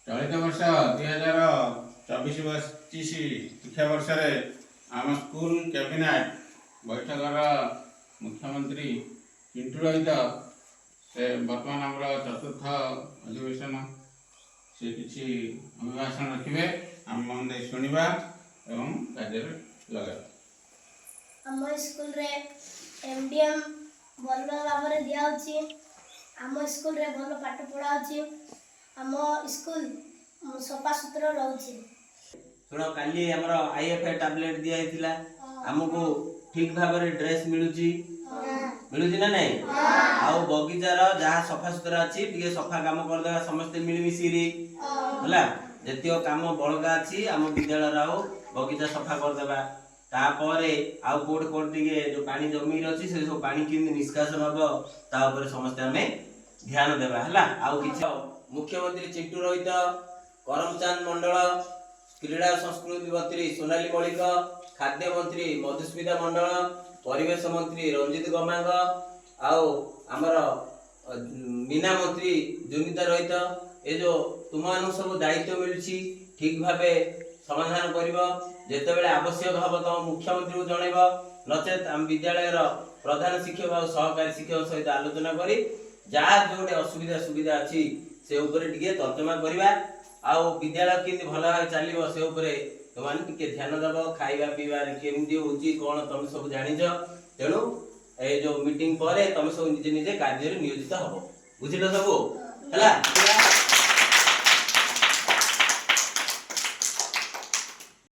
चलित वर्ष 2024-25 शिक्षा वर्ष आम स्कूल कैबिनेट बैठकर मुख्यमंत्री चिंटू रहित से बर्तमान आम चतुर्थ अधिवेशन से किसी अभिभाषण रखिए आम मैंने शुणा एवं कार्य लगा आम स्कूल रे एमडीएम भल भाव में दिखाई आम स्कूल रे भल पाठ पढ़ाऊँ आम स्कूल सफा सुतरा रोचे शुण काली आमर आईएफए टैबलेट दिया आमको ठीक भाव में ड्रेस मिलूची ना नहीं आउ बगीचार जहाँ सफा सुतरा अच्छी टे सफा काम करदे समस्ते मिलमिशिकी है जतिक काम बड़का अच्छी आम विद्यालय आओ बगीचा सफा करदे तापर आउ कोट कोट टे जो पानी जमी अच्छी से सब पानी कि निष्कासन हम तापर समस्ते आम ध्यान देवा है आउ कि मुख्यमंत्री चिंटू रोहित करमचांद मंडल क्रीड़ा संस्कृति मंत्री सोनाली मलिक खाद्य मंत्री मधुस्मिता मंडल परिवेश मंत्री रंजित गमांग आउ आमर मीना मंत्री जुनिता रोहित ये जो तुम सब दायित्व मिलूची ठीक भाव समाधान कर जिते आवश्यक हम तुम मुख्यमंत्री को जनइब नचेत आम विद्यालय प्रधान शिक्षक और सहकारी शिक्षक सहित आलोचना करी जहाँ जो असुविधा सुविधा अच्छी से ऊपर टिके तर्जमा करवा आउ विद्यालय केमती भल भाव चलो से तुम टे ध्यान दब खाଇବା पीबार केमती होची कौन तुम सब जानिछ तेणु ए जो मीटिंग पर तुम सब निजे निजे कार्य नियोजित हबो बुझिल सब है।